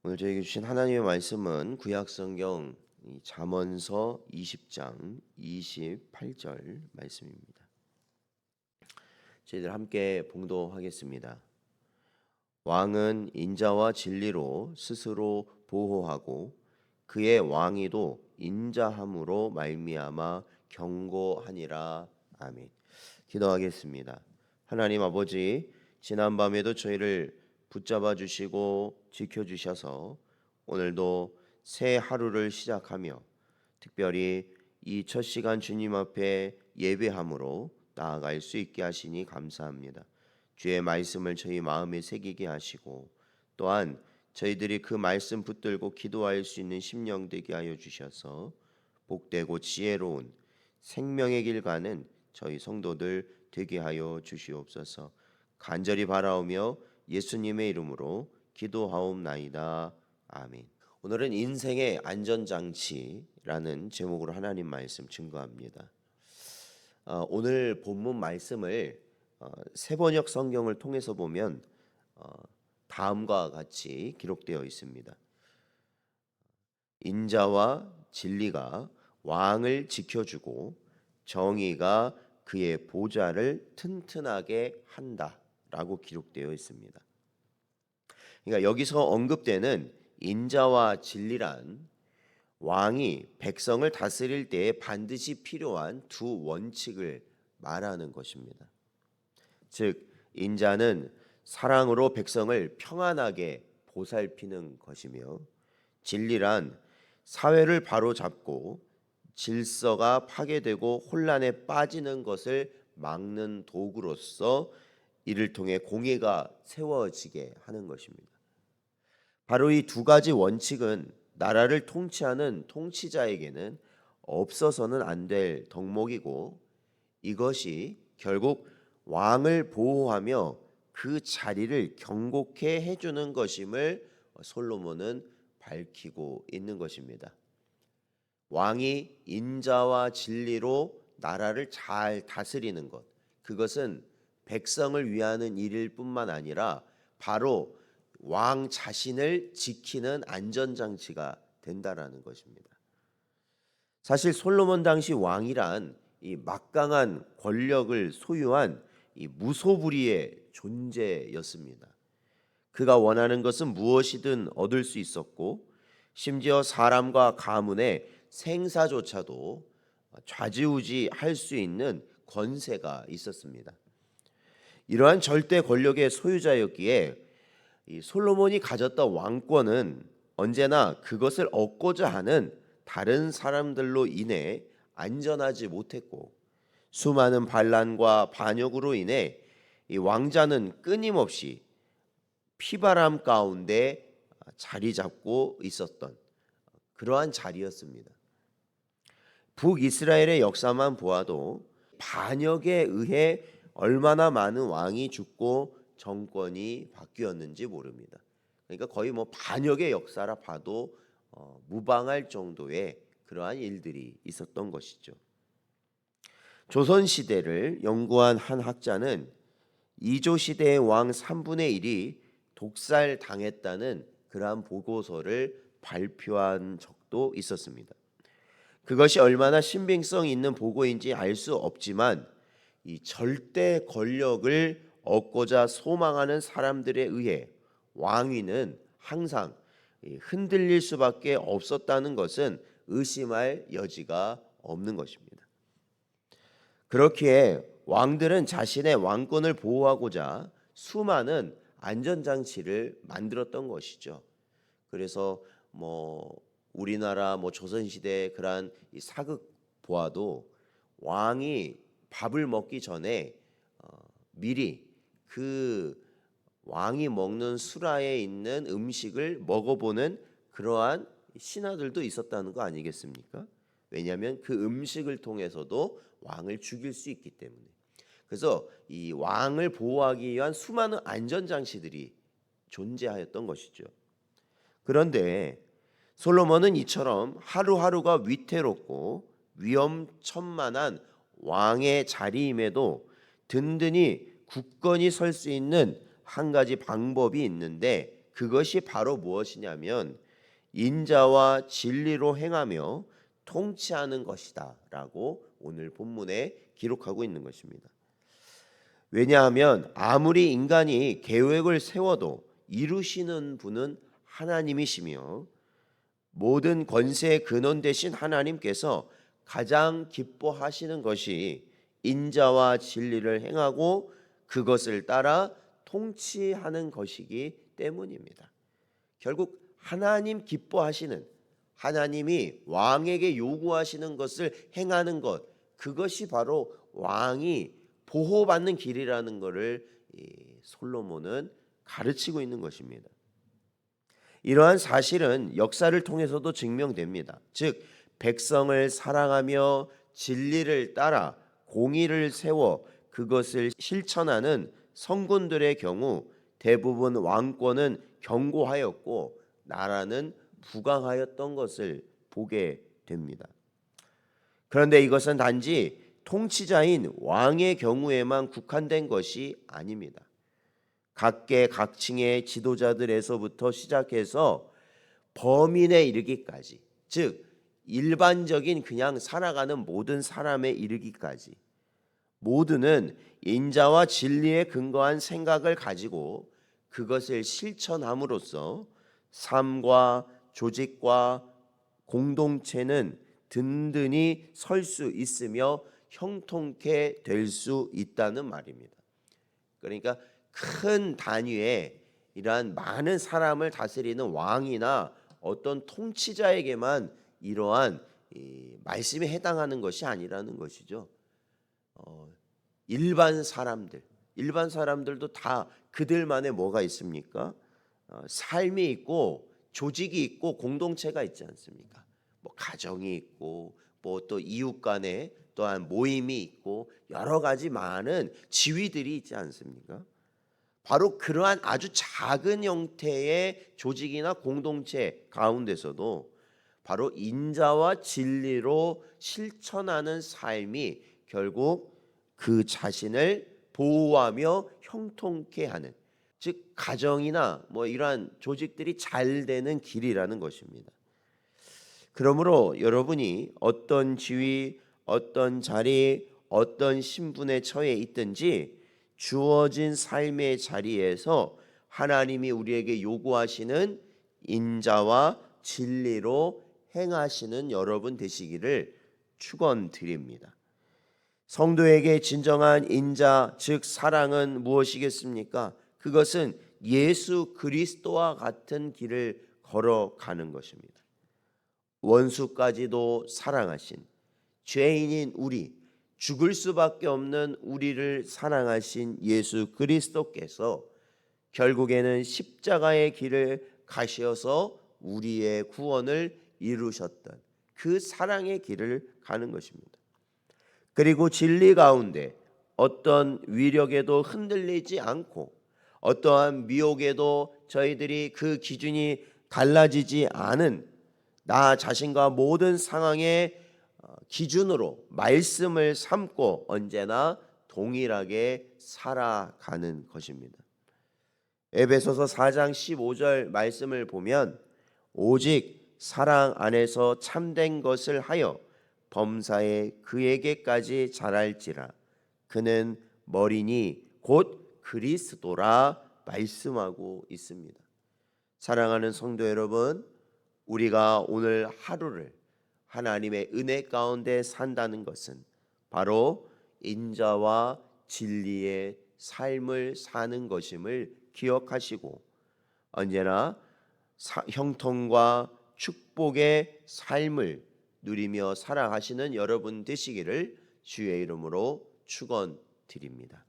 오늘 저에게 주신 하나님의 말씀은 구약성경 잠언서 20장 28절 말씀입니다. 저희들 함께 봉독하겠습니다. 왕은 인자와 진리로 스스로 보호하고 그의 왕위도 인자함으로 말미암아 경고하니라. 아멘. 기도하겠습니다. 하나님 아버지, 지난밤에도 저희를 붙잡아 주시고 지켜 주셔서 오늘도 새 하루를 시작하며 특별히 이 첫 시간 주님 앞에 예배함으로 나아갈 수 있게 하시니 감사합니다. 주의 말씀을 저희 마음에 새기게 하시고 또한 저희들이 그 말씀 붙들고 기도할 수 있는 심령 되게 하여 주셔서 복되고 지혜로운 생명의 길 가는 저희 성도들 되게 하여 주시옵소서. 간절히 바라오며 예수님의 이름으로 기도하옵나이다. 아멘. 오늘은 인생의 안전장치라는 제목으로 하나님 말씀 증거합니다. 오늘 본문 말씀을 세번역 성경을 통해서 보면 다음과 같이 기록되어 있습니다. 인자와 진리가 왕을 지켜주고 정의가 그의 보좌를 튼튼하게 한다라고 기록되어 있습니다. 그러니까 여기서 언급되는 인자와 진리란 왕이 백성을 다스릴 때에 반드시 필요한 두 원칙을 말하는 것입니다. 즉 인자는 사랑으로 백성을 평안하게 보살피는 것이며 진리란 사회를 바로잡고 질서가 파괴되고 혼란에 빠지는 것을 막는 도구로서 이를 통해 공의가 세워지게 하는 것입니다. 바로 이 두 가지 원칙은 나라를 통치하는 통치자에게는 없어서는 안 될 덕목이고 이것이 결국 왕을 보호하며 그 자리를 경고케 해주는 것임을 솔로몬은 밝히고 있는 것입니다. 왕이 인자와 진리로 나라를 잘 다스리는 것, 그것은 백성을 위하는 일일 뿐만 아니라 바로 왕 자신을 지키는 안전장치가 된다라는 것입니다. 사실 솔로몬 당시 왕이란 이 막강한 권력을 소유한 이 무소불위의 존재였습니다. 그가 원하는 것은 무엇이든 얻을 수 있었고 심지어 사람과 가문의 생사조차도 좌지우지할 수 있는 권세가 있었습니다. 이러한 절대 권력의 소유자였기에 이 솔로몬이 가졌던 왕권은 언제나 그것을 얻고자 하는 다른 사람들로 인해 안전하지 못했고 수많은 반란과 반역으로 인해 이 왕자는 끊임없이 피바람 가운데 자리 잡고 있었던 그러한 자리였습니다. 북이스라엘의 역사만 보아도 반역에 의해 얼마나 많은 왕이 죽고 정권이 바뀌었는지 모릅니다. 그러니까 거의 반역의 역사라 봐도 무방할 정도의 그러한 일들이 있었던 것이죠. 조선 시대를 연구한 한 학자는 이조 시대의 왕 3분의 1이 독살 당했다는 그러한 보고서를 발표한 적도 있었습니다. 그것이 얼마나 신빙성 있는 보고인지 알 수 없지만 이 절대 권력을 얻고자 소망하는 사람들에 의해 왕위는 항상 흔들릴 수밖에 없었다는 것은 의심할 여지가 없는 것입니다. 그렇기에 왕들은 자신의 왕권을 보호하고자 수많은 안전장치를 만들었던 것이죠. 그래서 우리나라 조선시대 그러한 이 사극 보아도 왕이 밥을 먹기 전에 미리 그 왕이 먹는 수라에 있는 음식을 먹어보는 그러한 신하들도 있었다는 거 아니겠습니까? 왜냐하면 그 음식을 통해서도 왕을 죽일 수 있기 때문에. 그래서 이 왕을 보호하기 위한 수많은 안전장치들이 존재하였던 것이죠. 그런데 솔로몬은 이처럼 하루하루가 위태롭고 위험천만한 왕의 자리임에도 든든히 굳건히 설 수 있는 한 가지 방법이 있는데 그것이 바로 무엇이냐면 인자와 진리로 행하며 통치하는 것이다라고 오늘 본문에 기록하고 있는 것입니다. 왜냐하면 아무리 인간이 계획을 세워도 이루시는 분은 하나님이시며 모든 권세의 근원 되신 하나님께서 가장 기뻐하시는 것이 인자와 진리를 행하고 그것을 따라 통치하는 것이기 때문입니다. 결국 하나님 기뻐하시는, 하나님이 왕에게 요구하시는 것을 행하는 것, 그것이 바로 왕이 보호받는 길이라는 것을 솔로몬은 가르치고 있는 것입니다. 이러한 사실은 역사를 통해서도 증명됩니다. 즉 백성을 사랑하며 진리를 따라 공의를 세워 그것을 실천하는 성군들의 경우 대부분 왕권은 견고하였고 나라는 부강하였던 것을 보게 됩니다. 그런데 이것은 단지 통치자인 왕의 경우에만 국한된 것이 아닙니다. 각계 각층의 지도자들에서부터 시작해서 범인에 이르기까지, 즉 일반적인 그냥 살아가는 모든 사람에 이르기까지 모두는 인자와 진리에 근거한 생각을 가지고 그것을 실천함으로써 삶과 조직과 공동체는 든든히 설 수 있으며 형통케 될 수 있다는 말입니다. 그러니까 큰 단위의 이러한 많은 사람을 다스리는 왕이나 어떤 통치자에게만 이러한 말씀에 해당하는 것이 아니라는 것이죠. 일반 사람들도 다 그들만의 뭐가 있습니까? 삶이 있고 조직이 있고 공동체가 있지 않습니까? 뭐 가정이 있고 뭐 또 이웃 간에 또한 모임이 있고 여러 가지 많은 지위들이 있지 않습니까? 바로 그러한 아주 작은 형태의 조직이나 공동체 가운데서도 바로 인자와 진리로 실천하는 삶이 결국 그 자신을 보호하며 형통케 하는, 즉 가정이나 뭐 이러한 조직들이 잘 되는 길이라는 것입니다. 그러므로 여러분이 어떤 지위, 어떤 자리, 어떤 신분에 처해 있든지 주어진 삶의 자리에서 하나님이 우리에게 요구하시는 인자와 진리로 행하시는 여러분 되시기를 축원드립니다. 성도에게 진정한 인자, 즉 사랑은 무엇이겠습니까? 그것은 예수 그리스도와 같은 길을 걸어가는 것입니다. 원수까지도 사랑하신 죄인인 우리, 죽을 수밖에 없는 우리를 사랑하신 예수 그리스도께서 결국에는 십자가의 길을 가셔서 우리의 구원을 이루셨던 그 사랑의 길을 가는 것입니다. 그리고 진리 가운데 어떤 위력에도 흔들리지 않고 어떠한 미혹에도 저희들이 그 기준이 달라지지 않은 나 자신과 모든 상황의 기준으로 말씀을 삼고 언제나 동일하게 살아가는 것입니다. 에베소서 4장 15절 말씀을 보면 오직 사랑 안에서 참된 것을 하여 범사에 그에게까지 자랄지라 그는 머리니 곧 그리스도라 말씀하고 있습니다. 사랑하는 성도 여러분, 우리가 오늘 하루를 하나님의 은혜 가운데 산다는 것은 바로 인자와 진리의 삶을 사는 것임을 기억하시고 언제나 형통과 축복의 삶을 누리며 살아가시는 여러분 되시기를 주의 이름으로 축원드립니다.